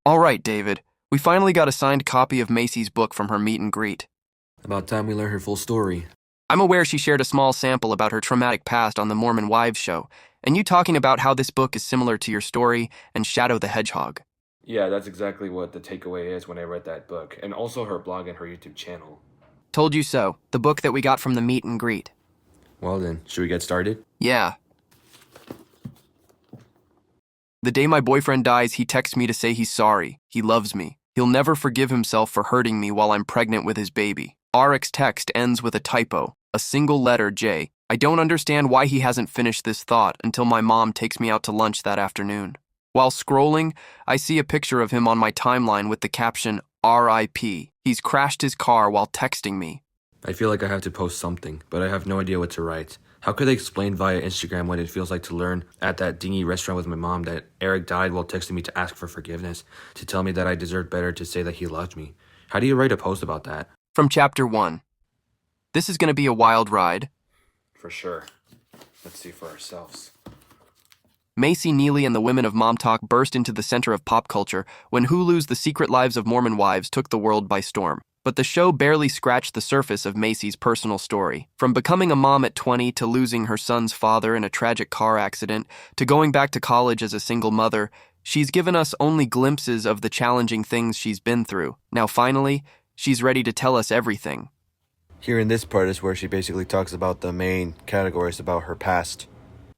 All right, David. We finally got a signed copy of Macy's book from her meet and greet. About time we learn her full story. I'm aware she shared a small sample about her traumatic past on the Mormon Wives show, and you talking about how this book is similar to your story and Shadow the Hedgehog. Yeah, that's exactly what the takeaway is when I read that book, and also her blog and her YouTube channel. Told you so, the book that we got from the meet and greet. Well then, should we get started? Yeah. The day my boyfriend dies, he texts me to say he's sorry. He loves me. He'll never forgive himself for hurting me while I'm pregnant with his baby. Arek's text ends with a typo, a single letter J. I don't understand why he hasn't finished this thought until my mom takes me out to lunch that afternoon. While scrolling, I see a picture of him on my timeline with the caption, RIP. He's crashed his car while texting me. I feel like I have to post something, but I have no idea what to write. How could I explain via Instagram what it feels like to learn at that dingy restaurant with my mom that Arek died while texting me to ask for forgiveness, to tell me that I deserved better, to say that he loved me? How do you write a post about that? From Chapter 1. This is going to be a wild ride. For sure. Let's see for ourselves. Mayci Neeley and the women of Mom Talk burst into the center of pop culture when Hulu's The Secret Lives of Mormon Wives took the world by storm. But the show barely scratched the surface of Macy's personal story. From becoming a mom at 20 to losing her son's father in a tragic car accident to going back to college as a single mother, she's given us only glimpses of the challenging things she's been through. Now finally, she's ready to tell us everything. Here in this part is where she basically talks about the main categories about her past.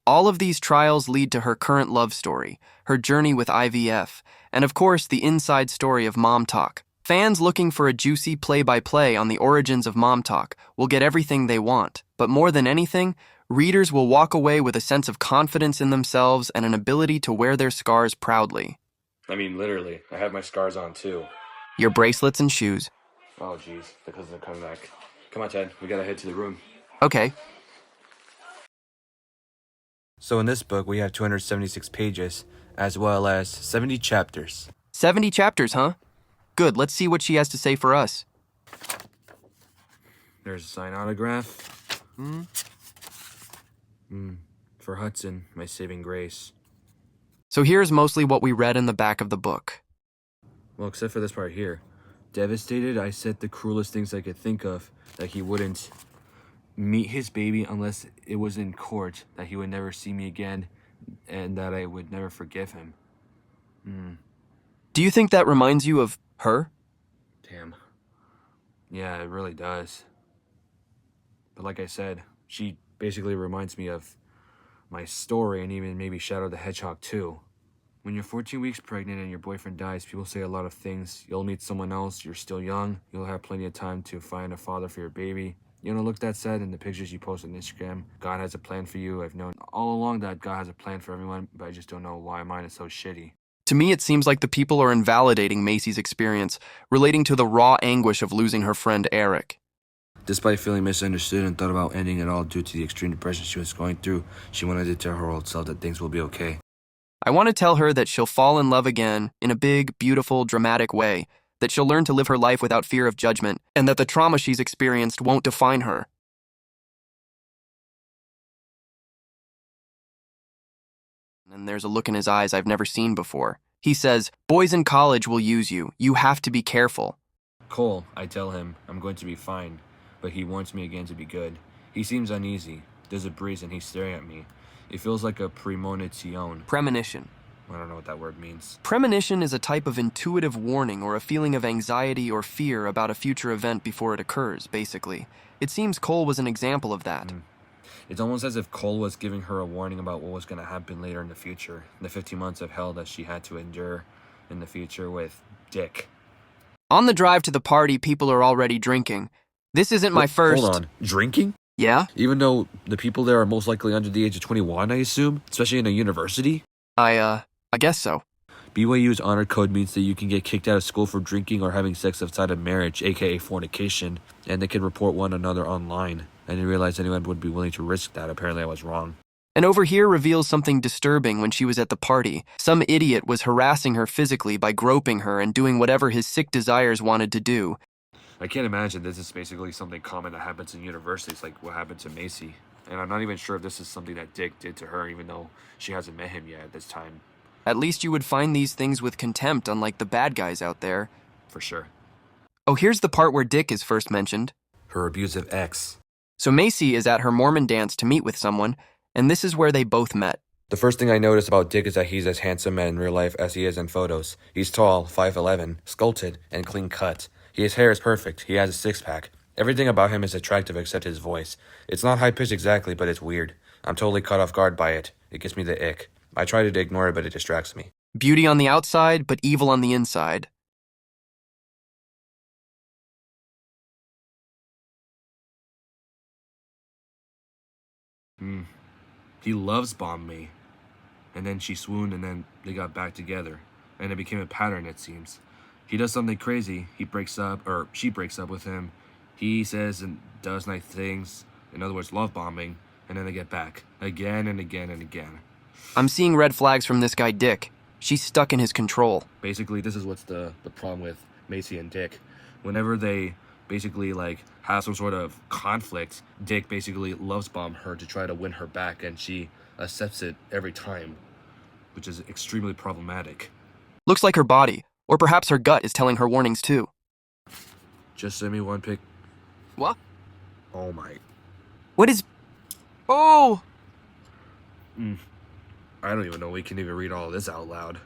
All of these trials lead to her current love story, her journey with IVF, and of course the inside story of Mom Talk. Fans looking for a juicy play-by-play on the origins of Mom Talk will get everything they want, but more than anything, readers will walk away with a sense of confidence in themselves and an ability to wear their scars proudly. I mean, literally. I have my scars on too. Your bracelets and shoes. Oh, jeez. The cousins are coming back. Come on, Ted. We gotta head to the room. Okay. So in this book, we have 276 pages, as well as 70 chapters. 70 chapters, huh? Good, let's see what she has to say for us. There's a signed autograph. For Hudson, my saving grace. So here's mostly what we read in the back of the book. Well, except for this part here. Devastated, I said the cruelest things I could think of, that he wouldn't meet his baby unless it was in court, that he would never see me again, and that I would never forgive him. Do you think that reminds you of her? Damn. Yeah, it really does. But like I said, she basically reminds me of my story, and even maybe Shadow the Hedgehog too. When you're 14 weeks pregnant and your boyfriend dies, people say a lot of things. You'll meet someone else, you're still young, you'll have plenty of time to find a father for your baby. You don't look that sad in the pictures you post on Instagram. God has a plan for you. I've known all along that God has a plan for everyone, but I just don't know why mine is so shitty. To me, it seems like the people are invalidating Macy's experience, relating to the raw anguish of losing her friend Arek. Despite feeling misunderstood and thought about ending it all due to the extreme depression she was going through, she wanted to tell her old self that things will be okay. I want to tell her that she'll fall in love again in a big, beautiful, dramatic way, that she'll learn to live her life without fear of judgment, and that the trauma she's experienced won't define her. And there's a look in his eyes I've never seen before. He says, "Boys in college will use you. You have to be careful." Cole, I tell him, I'm going to be fine, but he wants me again to be good. He seems uneasy. There's a breeze and he's staring at me. It feels like a premonition. Premonition. I don't know what that word means. Premonition is a type of intuitive warning or a feeling of anxiety or fear about a future event before it occurs, basically. It seems Cole was an example of that. It's almost as if Cole was giving her a warning about what was going to happen later in the future. The 15 months of hell that she had to endure in the future with Dick. On the drive to the party, people are already drinking. This isn't my first... Hold on. Drinking? Yeah? Even though the people there are most likely under the age of 21, I assume? Especially in a university? I guess so. BYU's honor code means that you can get kicked out of school for drinking or having sex outside of marriage, aka fornication, and they can report one another online. I didn't realize anyone would be willing to risk that. Apparently I was wrong. And over here reveals something disturbing when she was at the party. Some idiot was harassing her physically by groping her and doing whatever his sick desires wanted to do. I can't imagine this is basically something common that happens in universities, like what happened to Mayci. And I'm not even sure if this is something that Dick did to her, even though she hasn't met him yet at this time. At least you would find these things with contempt, unlike the bad guys out there. For sure. Oh, here's the part where Dick is first mentioned. Her abusive ex. So Mayci is at her Mormon dance to meet with someone, and this is where they both met. The first thing I notice about Dick is that he's as handsome in real life as he is in photos. He's tall, 5'11", sculpted, and clean cut. His hair is perfect. He has a six-pack. Everything about him is attractive except his voice. It's not high-pitched exactly, but it's weird. I'm totally caught off guard by it. It gives me the ick. I try to ignore it, but it distracts me. Beauty on the outside, but evil on the inside. He loves bombed me. And then she swooned, and then they got back together. And it became a pattern, it seems. He does something crazy. He breaks up, or she breaks up with him. He says and does nice things. In other words, love bombing. And then they get back. Again and again and again. I'm seeing red flags from this guy Dick. She's stuck in his control. Basically, this is what's the problem with Mayci and Dick. Whenever they basically have some sort of conflict, Dick basically loves bomb her to try to win her back, and she accepts it every time, which is extremely problematic. Looks like her body, or perhaps her gut is telling her warnings too. Just send me one pic. What? Oh my. What is... Oh! I don't even know we can even read all of this out loud.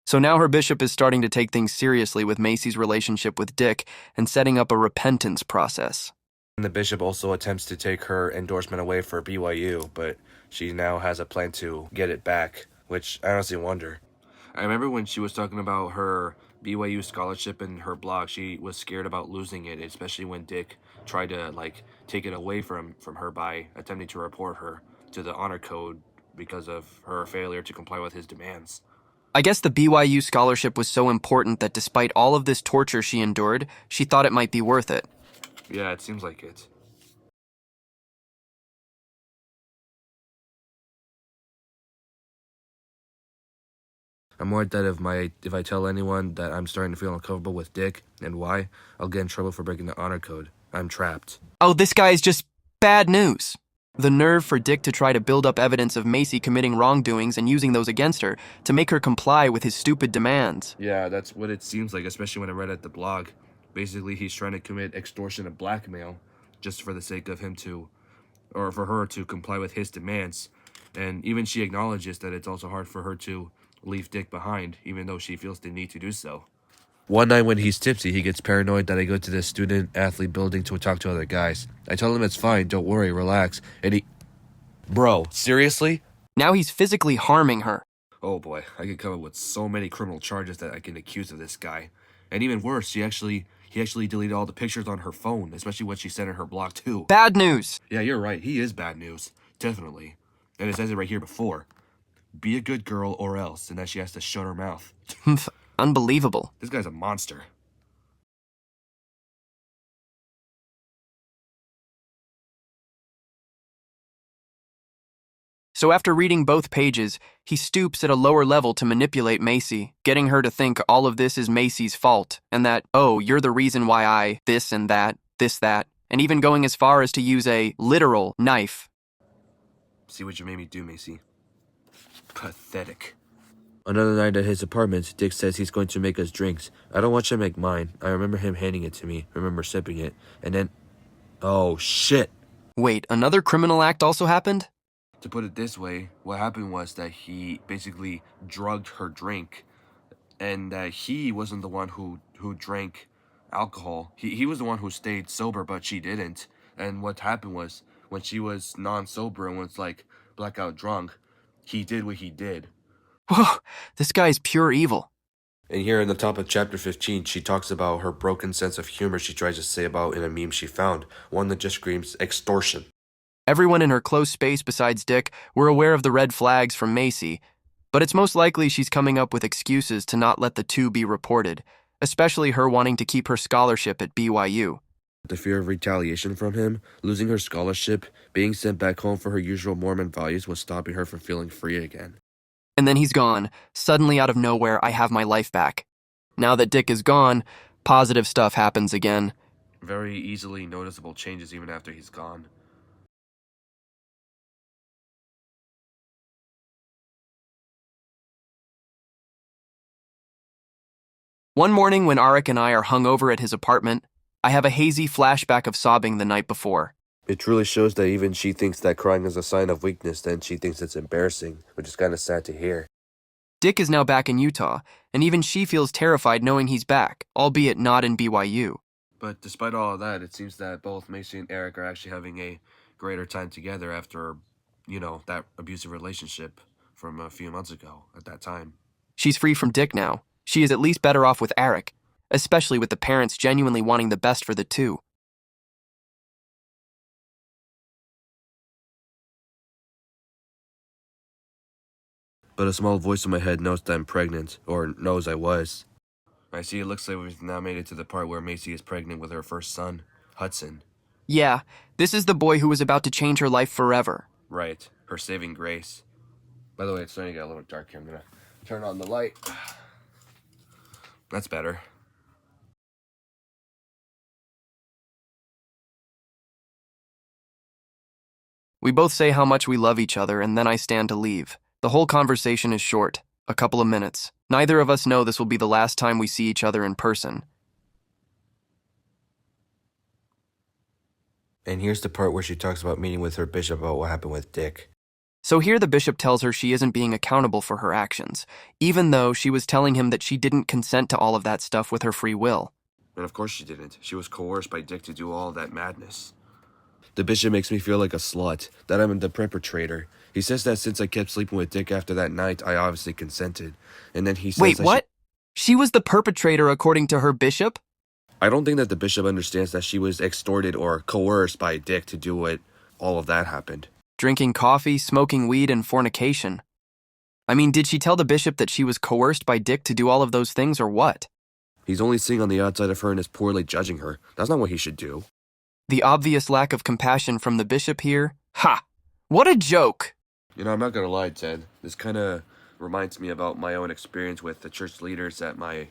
So now her bishop is starting to take things seriously with Mayci's relationship with Dick and setting up a repentance process. And the bishop also attempts to take her endorsement away for BYU, but she now has a plan to get it back, which I honestly wonder. I remember when she was talking about her BYU scholarship in her blog, she was scared about losing it, especially when Dick tried to take it away from her by attempting to report her to the honor code because of her failure to comply with his demands. I guess the BYU scholarship was so important that despite all of this torture she endured, she thought it might be worth it. Yeah, it seems like it. I'm worried that if I tell anyone that I'm starting to feel uncomfortable with Dick and why, I'll get in trouble for breaking the honor code. I'm trapped. Oh, this guy is just bad news. The nerve for Dick to try to build up evidence of Mayci committing wrongdoings and using those against her to make her comply with his stupid demands. Yeah, that's what it seems like, especially when I read at the blog. Basically, he's trying to commit extortion and blackmail just for the sake of him to, or for her to comply with his demands. And even she acknowledges that it's also hard for her to leave Dick behind, even though she feels the need to do so. One night when he's tipsy, he gets paranoid that I go to the student-athlete building to talk to other guys. I tell him it's fine, don't worry, relax, and he... Bro, seriously? Now he's physically harming her. Oh boy, I could come up with so many criminal charges that I can accuse of this guy. And even worse, he actually deleted all the pictures on her phone, especially what she said in her blog too. Bad news. Yeah, you're right, he is bad news. Definitely. And it says it right here before. Be a good girl or else, and that she has to shut her mouth. Unbelievable. This guy's a monster. So after reading both pages, he stoops at a lower level to manipulate Mayci, getting her to think all of this is Mayci's fault, and that, oh, you're the reason why I, this and that, this, that, and even going as far as to use a literal knife. See what you made me do, Mayci. Pathetic. Another night at his apartment, Dick says he's going to make us drinks. I don't watch him make mine. I remember him handing it to me, remember sipping it, and then... Oh, shit! Wait, another criminal act also happened? To put it this way, what happened was that he basically drugged her drink, and that he wasn't the one who drank alcohol. He was the one who stayed sober, but she didn't. And what happened was, when she was non-sober and was blackout drunk, he did what he did. Whoa, this guy's pure evil. And here in the top of chapter 15, she talks about her broken sense of humor she tries to say about in a meme she found, one that just screams extortion. Everyone in her close space besides Dick were aware of the red flags from Mayci, but it's most likely she's coming up with excuses to not let the two be reported, especially her wanting to keep her scholarship at BYU. The fear of retaliation from him, losing her scholarship, being sent back home for her usual Mormon values was stopping her from feeling free again. And then he's gone. Suddenly out of nowhere, I have my life back. Now that Dick is gone, positive stuff happens again. Very easily noticeable changes even after he's gone. One morning when Arik and I are hungover at his apartment, I have a hazy flashback of sobbing the night before. It truly shows that even she thinks that crying is a sign of weakness, then she thinks it's embarrassing, which is kind of sad to hear. Dick is now back in Utah, and even she feels terrified knowing he's back, albeit not in BYU. But despite all of that, it seems that both Mayci and Eric are actually having a greater time together after, that abusive relationship from a few months ago at that time. She's free from Dick now. She is at least better off with Arik, especially with the parents genuinely wanting the best for the two. But a small voice in my head knows that I'm pregnant, or knows I was. I see it looks like we've now made it to the part where Mayci is pregnant with her first son, Hudson. Yeah, this is the boy who was about to change her life forever. Right, her saving grace. By the way, it's starting to get a little dark here. I'm gonna turn on the light. That's better. We both say how much we love each other, and then I stand to leave. The whole conversation is short, a couple of minutes. Neither of us know this will be the last time we see each other in person. And here's the part where she talks about meeting with her bishop about what happened with Dick. So here the bishop tells her she isn't being accountable for her actions, even though she was telling him that she didn't consent to all of that stuff with her free will. And of course she didn't. She was coerced by Dick to do all that madness. The bishop makes me feel like a slut, that I'm the perpetrator. He says that since I kept sleeping with Dick after that night, I obviously consented. And then he says Wait, what? She was the perpetrator according to her bishop? I don't think that the bishop understands that she was extorted or coerced by Dick to do what all of that happened. Drinking coffee, smoking weed, and fornication. I mean, did she tell the bishop that she was coerced by Dick to do all of those things or what? He's only seeing on the outside of her and is poorly judging her. That's not what he should do. The obvious lack of compassion from the bishop here? Ha! What a joke! I'm not gonna lie, Ted. This kind of reminds me about my own experience with the church leaders at my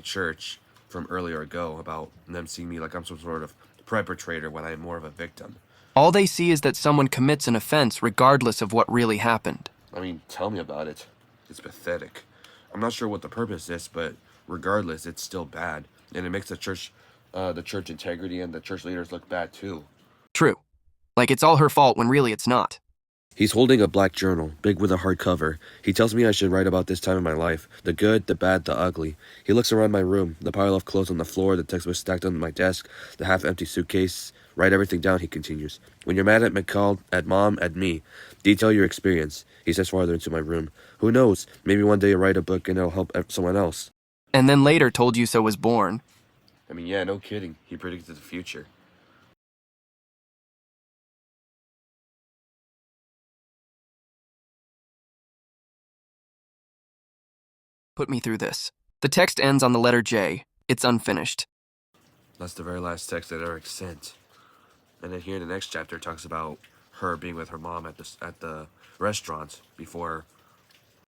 church from earlier ago, about them seeing me like I'm some sort of perpetrator when I'm more of a victim. All they see is that someone commits an offense regardless of what really happened. I mean, tell me about it. It's pathetic. I'm not sure what the purpose is, but regardless, it's still bad. And it makes the church integrity and the church leaders look bad too. True. Like it's all her fault when really it's not. He's holding a black journal, big with a hard cover. He tells me I should write about this time in my life. The good, the bad, the ugly. He looks around my room, the pile of clothes on the floor, the textbooks stacked on my desk, the half-empty suitcase. Write everything down, he continues. When you're mad at McCall, at Mom, at me, detail your experience. He says farther into my room. Who knows? Maybe one day you'll write a book and it'll help someone else. And then later told you so was born. I mean, yeah, no kidding. He predicted the future. Put me through this. The text ends on the letter J. It's unfinished. That's the very last text that Eric sent. And then here in the next chapter it talks about her being with her mom at the restaurant before.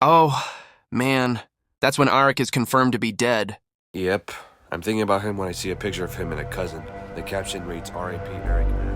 Oh, man. That's when Arik is confirmed to be dead. Yep. I'm thinking about him when I see a picture of him and a cousin. The caption reads, R.I.P. Eric Man.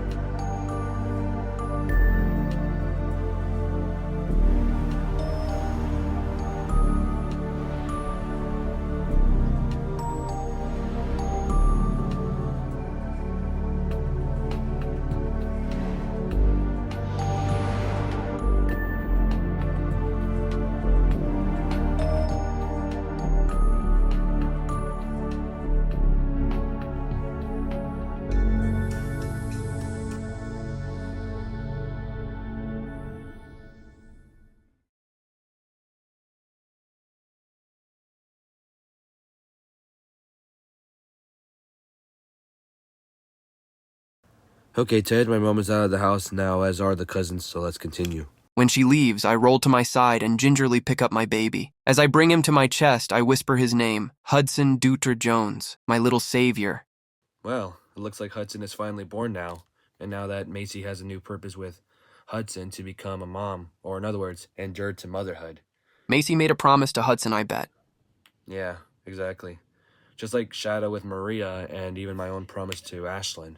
Okay, Ted, my mom is out of the house now, as are the cousins, so let's continue. When she leaves, I roll to my side and gingerly pick up my baby. As I bring him to my chest, I whisper his name, Hudson Dutra Jones, my little savior. Well, it looks like Hudson is finally born now, and now that Mayci has a new purpose with Hudson to become a mom, or in other words, endure to motherhood. Mayci made a promise to Hudson, I bet. Yeah, exactly. Just like Shadow with Maria and even my own promise to Ashlyn.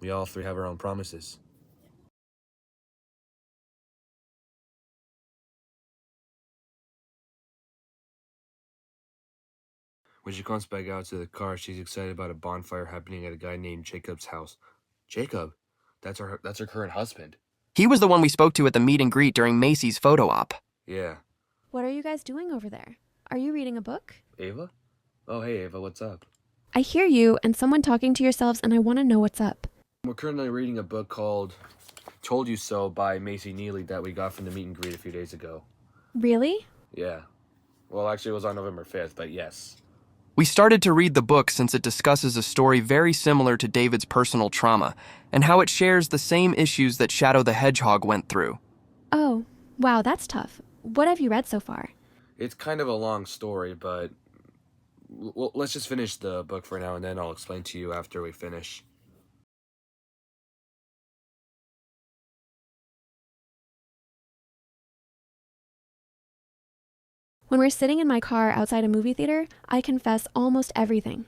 We all three have our own promises. When she comes back out to the car, she's excited about a bonfire happening at a guy named Jacob's house. Jacob? That's her current husband. He was the one we spoke to at the meet and greet during Macy's photo op. Yeah. What are you guys doing over there? Are you reading a book? Ava? Oh, hey, Ava, what's up? I hear you and someone talking to yourselves, and I want to know what's up. We're currently reading a book called Told You So by Mayci Neeley that we got from the meet and greet a few days ago. Really? Yeah. Well, actually, it was on November 5th, but yes. We started to read the book since it discusses a story very similar to David's personal trauma, and how it shares the same issues that Shadow the Hedgehog went through. Oh, wow, that's tough. What have you read so far? It's kind of a long story, but well, let's just finish the book for now, and then I'll explain to you after we finish. When we're sitting in my car outside a movie theater, I confess almost everything.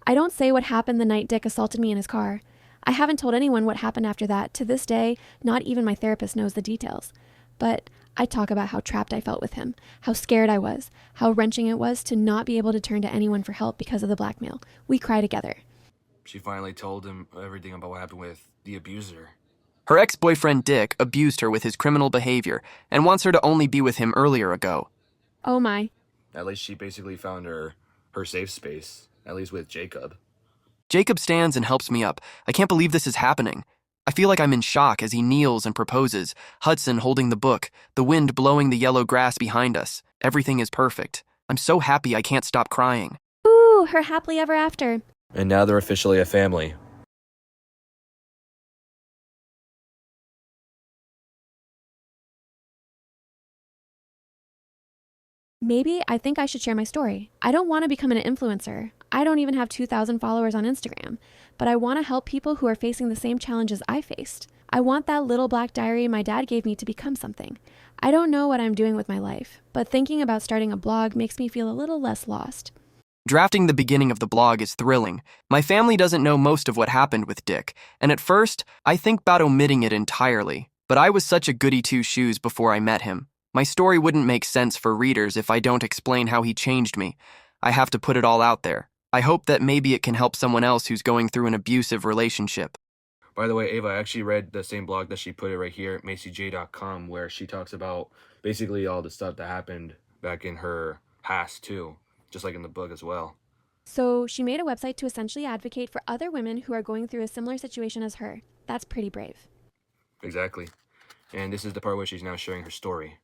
I don't say what happened the night Dick assaulted me in his car. I haven't told anyone what happened after that. To this day, not even my therapist knows the details. But I talk about how trapped I felt with him, how scared I was, how wrenching it was to not be able to turn to anyone for help because of the blackmail. We cry together. She finally told him everything about what happened with the abuser. Her ex-boyfriend Dick abused her with his criminal behavior and wants her to only be with him earlier ago. Oh my. At least she basically found her safe space, at least with Jacob. Jacob stands and helps me up. I can't believe this is happening. I feel like I'm in shock as he kneels and proposes, Hudson holding the book, the wind blowing the yellow grass behind us. Everything is perfect. I'm so happy I can't stop crying. Ooh, her happily ever after. And now they're officially a family. Maybe I think I should share my story. I don't want to become an influencer. I don't even have 2,000 followers on Instagram, but I want to help people who are facing the same challenges I faced. I want that little black diary my dad gave me to become something. I don't know what I'm doing with my life, but thinking about starting a blog makes me feel a little less lost. Drafting the beginning of the blog is thrilling. My family doesn't know most of what happened with Dick, and at first, I think about omitting it entirely. But I was such a goody two-shoes before I met him. My story wouldn't make sense for readers if I don't explain how he changed me. I have to put it all out there. I hope that maybe it can help someone else who's going through an abusive relationship. By the way, Ava, I actually read the same blog that she put it right here at MacyJ.com, where she talks about basically all the stuff that happened back in her past, too. Just like in the book as well. So she made a website to essentially advocate for other women who are going through a similar situation as her. That's pretty brave. Exactly. And this is the part where she's now sharing her story.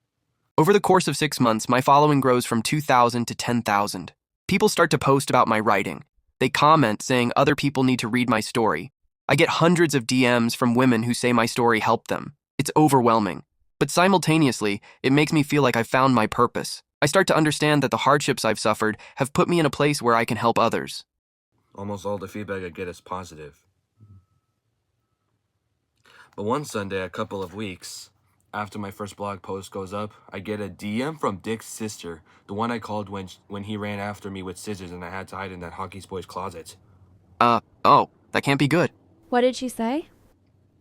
Over the course of 6 months, my following grows from 2,000 to 10,000. People start to post about my writing. They comment saying other people need to read my story. I get hundreds of DMs from women who say my story helped them. It's overwhelming. But simultaneously, it makes me feel like I've found my purpose. I start to understand that the hardships I've suffered have put me in a place where I can help others. Almost all the feedback I get is positive. But one Sunday, a couple of weeks after my first blog post goes up, I get a DM from Dick's sister, the one I called when he ran after me with scissors and I had to hide in that hockey boy's closet. Oh, that can't be good. What did she say?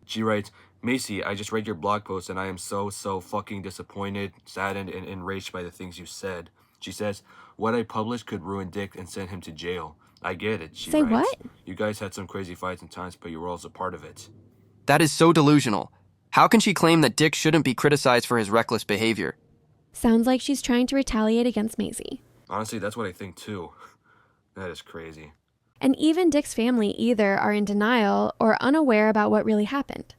She writes, Macy, I just read your blog post and I am so fucking disappointed, saddened, and enraged by the things you said. She says, what I published could ruin Dick and send him to jail. I get it, she Say writes. what? You guys had some crazy fights and times, but you were also part of it. That is so delusional. How can she claim that Dick shouldn't be criticized for his reckless behavior? Sounds like she's trying to retaliate against Mayci. Honestly, that's what I think too. That is crazy. And even Dick's family either are in denial or unaware about what really happened.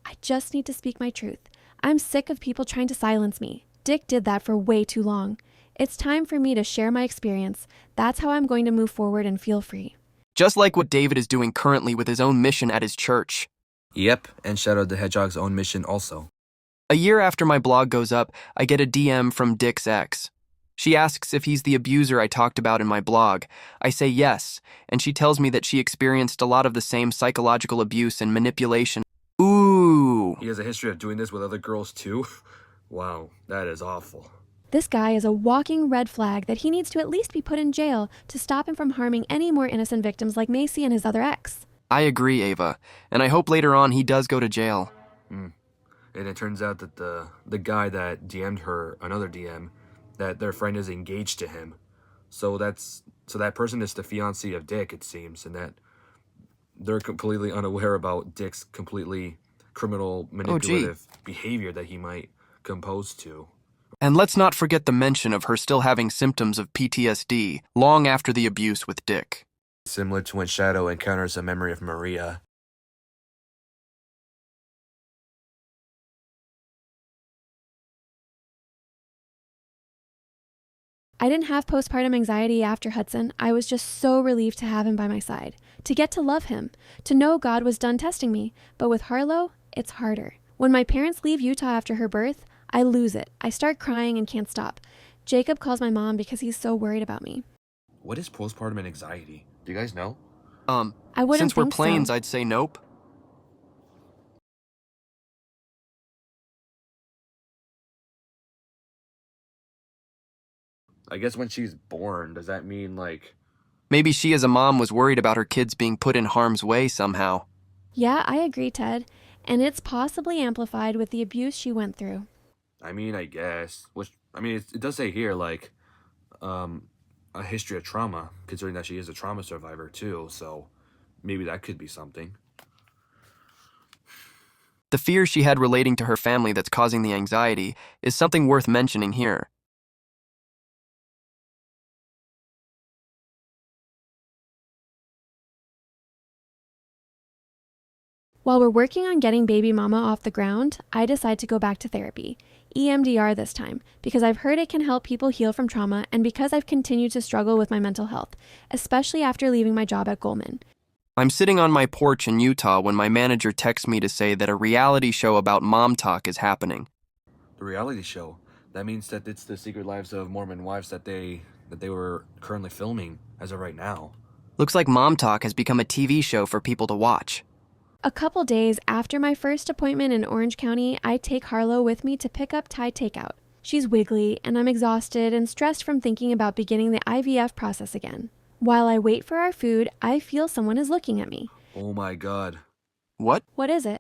I just need to speak my truth. I'm sick of people trying to silence me. Dick did that for way too long. It's time for me to share my experience. That's how I'm going to move forward and feel free. Just like what David is doing currently with his own mission at his church. Yep, and Shadow the Hedgehog's own mission also. A year after my blog goes up, I get a DM from Dick's ex. She asks if he's the abuser I talked about in my blog. I say yes, and she tells me that she experienced a lot of the same psychological abuse and manipulation. Ooh. He has a history of doing this with other girls too? Wow, that is awful. This guy is a walking red flag that he needs to at least be put in jail to stop him from harming any more innocent victims like Mayci and his other ex. I agree, Ava, and I hope later on he does go to jail. And it turns out that the guy that DM'd her another DM, that their friend is engaged to him. So that person is the fiancé of Dick, it seems, and that they're completely unaware about Dick's completely criminal, manipulative behavior that he might compose to. And let's not forget the mention of her still having symptoms of PTSD long after the abuse with Dick. Similar to when Shadow encounters a memory of Maria. I didn't have postpartum anxiety after Hudson. I was just so relieved to have him by my side, to get to love him, to know God was done testing me. But with Harlow, it's harder. When my parents leave Utah after her birth, I lose it. I start crying and can't stop. Jacob calls my mom because he's so worried about me. What is postpartum anxiety? Do you guys know? I wouldn't Since we're think planes, so. I'd say nope. I guess when she's born, does that mean Maybe she as a mom was worried about her kids being put in harm's way somehow. Yeah, I agree, Ted. And it's possibly amplified with the abuse she went through. I guess. It does say here, a history of trauma, considering that she is a trauma survivor, too, so maybe that could be something. The fear she had relating to her family that's causing the anxiety is something worth mentioning here. While we're working on getting baby mama off the ground, I decide to go back to therapy, EMDR this time, because I've heard it can help people heal from trauma and because I've continued to struggle with my mental health, especially after leaving my job at Goldman. I'm sitting on my porch in Utah when my manager texts me to say that a reality show about mom talk is happening. The reality show. That means that it's the secret lives of Mormon wives that they were currently filming as of right now. Looks like Mom Talk has become a TV show for people to watch. A couple days after my first appointment in Orange County, I take Harlow with me to pick up Thai takeout. She's wiggly, and I'm exhausted and stressed from thinking about beginning the IVF process again. While I wait for our food, I feel someone is looking at me. Oh my god. What? What is it?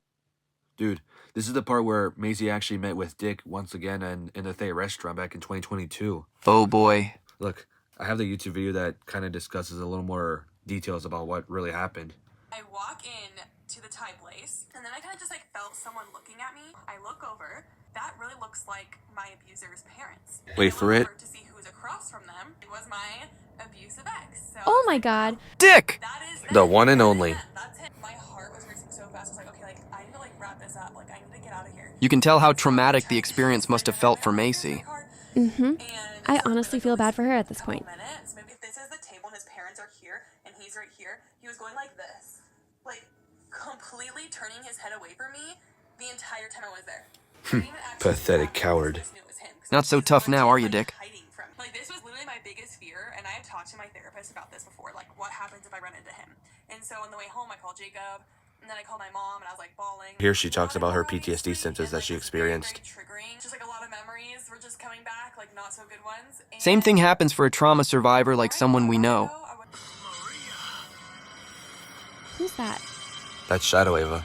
Dude, this is the part where Maisie actually met with Dick once again in the Thay restaurant back in 2022. Oh boy. Look, I have the YouTube video that kind of discusses a little more details about what really happened. I walk in to the Thai place, and then I kind of just felt someone looking at me. I look over. That really looks like my abuser's parents. Wait I for look it. over to see who's across from them. It was my abusive ex. So Oh my god. Dick! that is The one and only. That's it. My heart was racing so fast. I was like, okay, I need to wrap this up. I need to get out of here. You can tell how traumatic the experience must have felt for Mayci. And I honestly feel bad for her at this point. minutes. Maybe if this is the table and his parents are here and he's right here, he was going like this. Completely turning his head away from me the entire time I was there. I didn't even actually Pathetic laugh because coward. I just knew it was him, 'cause Not so he's tough now, are you, legit, Dick? hiding from me. This was literally my biggest fear, and I have talked to my therapist about this before. What happens if I run into him? And so on the way home, I called Jacob, and then I called my mom, and I was bawling. Here she talks about her PTSD symptoms that she experienced. Very triggering. Just a lot of memories were just coming back, not so good ones. Same thing happens for a trauma survivor like someone we know. Who's that? That's Shadow Ava.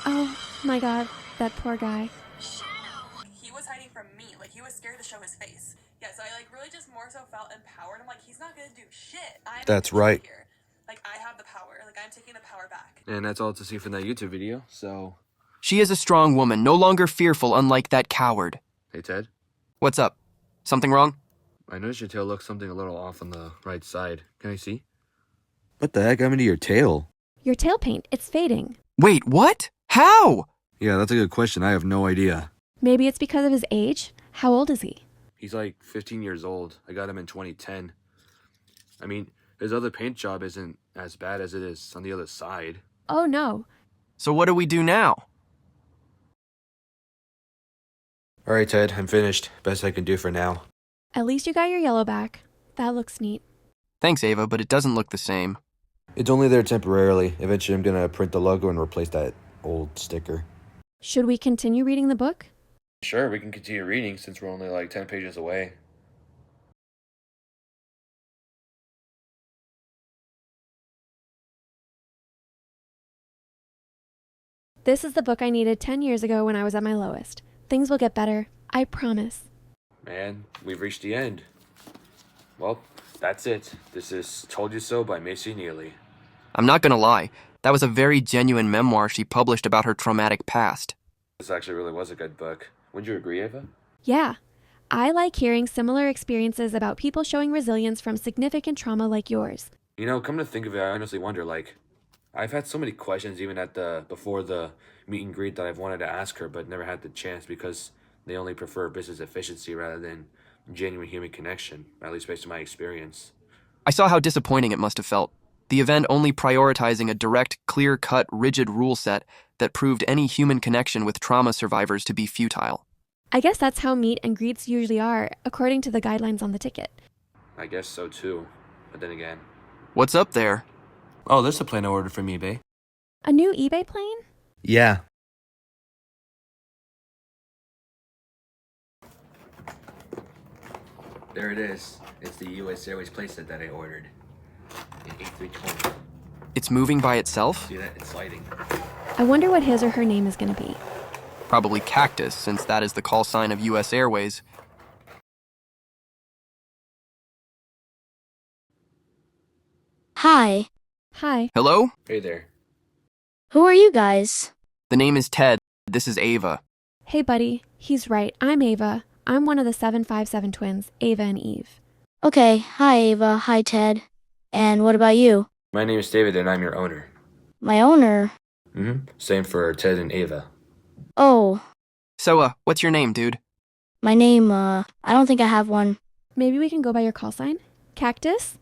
Oh my god, that poor guy. He was hiding from me. He was scared to show his face. Yeah, so I really just more so felt empowered. I'm he's not gonna do shit. I'm That's in control right. Here. I have the power. I'm taking the power back. And that's all to see from that YouTube video, so... She is a strong woman, no longer fearful, unlike that coward. Hey, Ted? What's up? Something wrong? I noticed your tail looks something a little off on the right side. Can I see? What the heck happened to your tail? Your tail paint, it's fading. Wait, what? How? Yeah, that's a good question. I have no idea. Maybe it's because of his age? How old is he? He's 15 years old. I got him in 2010. His other paint job isn't as bad as it is on the other side. Oh no. So what do we do now? Alright, Ted, I'm finished. Best I can do for now. At least you got your yellow back. That looks neat. Thanks, Ava, but it doesn't look the same. It's only there temporarily. Eventually I'm gonna print the logo and replace that old sticker. Should we continue reading the book? Sure, we can continue reading since we're only like 10 pages away. This is the book I needed 10 years ago when I was at my lowest. Things will get better. I promise. Man, we've reached the end. Well, that's it. This is Told You So by Mayci Neeley. I'm not gonna lie, that was a very genuine memoir she published about her traumatic past. This actually really was a good book. Would you agree, Ava? Yeah. I like hearing similar experiences about people showing resilience from significant trauma like yours. You know, come to think of it, I honestly wonder, like, I've had so many questions even before the meet and greet that I've wanted to ask her, but never had the chance because they only prefer business efficiency rather than genuine human connection, at least based on my experience. I saw how disappointing it must have felt. The event only prioritizing a direct, clear-cut, rigid rule set that proved any human connection with trauma survivors to be futile. I guess that's how meet and greets usually are, according to the guidelines on the ticket. I guess so too, but then again. What's up there? Oh, there's a plane I ordered from eBay. A new eBay plane? Yeah. There it is. It's the US Airways playset that I ordered. An A320. It's moving by itself? See that? It's sliding. I wonder what his or her name is going to be. Probably Cactus, since that is the call sign of US Airways. Hi. Hi. Hello? Hey there. Who are you guys? The name is Ted. This is Ava. Hey, buddy. He's right. I'm Ava. I'm one of the 757 twins, Ava and Eve. Okay, hi Ava, hi Ted. And what about you? My name is David and I'm your owner. My owner? Same for Ted and Ava. Oh, So, what's your name, dude? my name, I don't think I have one. Maybe we can go by your call sign? Cactus?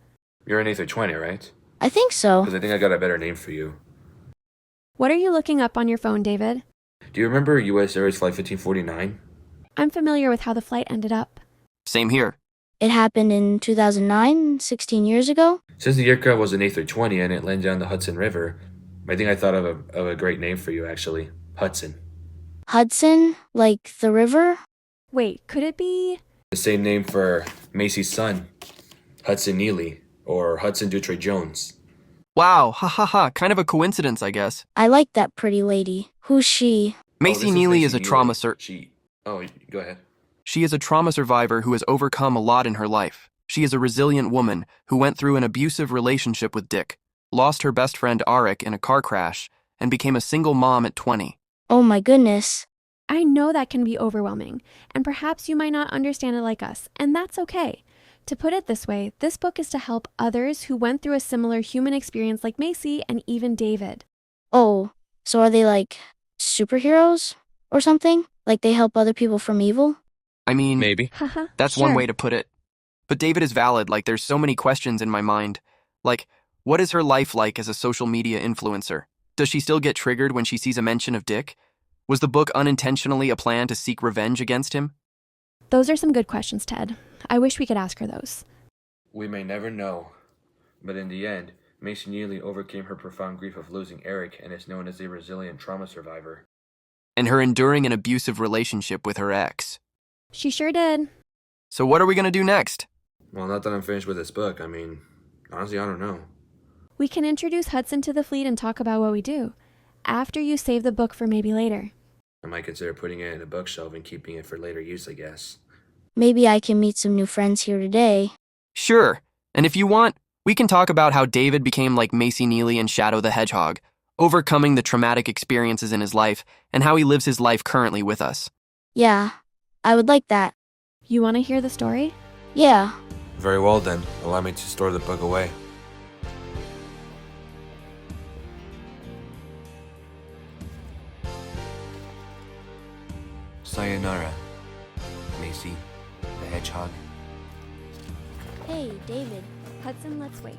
You're an A320, right? I think so. Because I think I got a better name for you. What are you looking up on your phone, David? Do you remember US Airways Flight 1549? I'm familiar with how the flight ended up. Same here. It happened in 2009, 16 years ago. Since the aircraft was an A320 and it landed on the Hudson River, I think I thought of a great name for you, actually. Hudson. Hudson, like the river? Wait, could it be? The same name for Macy's son, Hudson Neeley, or Hudson Dutre Jones. Wow, ha ha ha, kind of a coincidence, I guess. I like that pretty lady. Who's she? Mayci Neeley is a trauma Go ahead. She is a trauma survivor who has overcome a lot in her life. She is a resilient woman who went through an abusive relationship with Dick, lost her best friend Arik in a car crash, and became a single mom at 20. Oh my goodness. I know that can be overwhelming, and perhaps you might not understand it like us, and that's okay. To put it this way, this book is to help others who went through a similar human experience like Mayci and even David. Oh, so are they like superheroes or something? Like they help other people from evil? I mean, Maybe. Haha. that's one way to put it. But David is valid, like there's so many questions in my mind. Like, what is her life like as a social media influencer? Does she still get triggered when she sees a mention of Dick? Was the book unintentionally a plan to seek revenge against him? Those are some good questions, Ted. I wish we could ask her those. We may never know. But in the end, Mayci Neeley overcame her profound grief of losing Arik and is known as a resilient trauma survivor. And her enduring an abusive relationship with her ex. She sure did. So what are we going to do next? Well, not that I'm finished with this book. I mean, honestly, I don't know. We can introduce Hudson to the fleet and talk about what we do. After you save the book for maybe later. I might consider putting it in a bookshelf and keeping it for later use, I guess. Maybe I can meet some new friends here today. Sure. And if you want, we can talk about how David became like Mayci Neeley and Shadow the Hedgehog, overcoming the traumatic experiences in his life, and how he lives his life currently with us. Yeah, I would like that. You want to hear the story? Yeah. Very well then. Allow me to store the book away. Sayonara, Mayci, the hedgehog. Hey, David. Hudson, let's wait.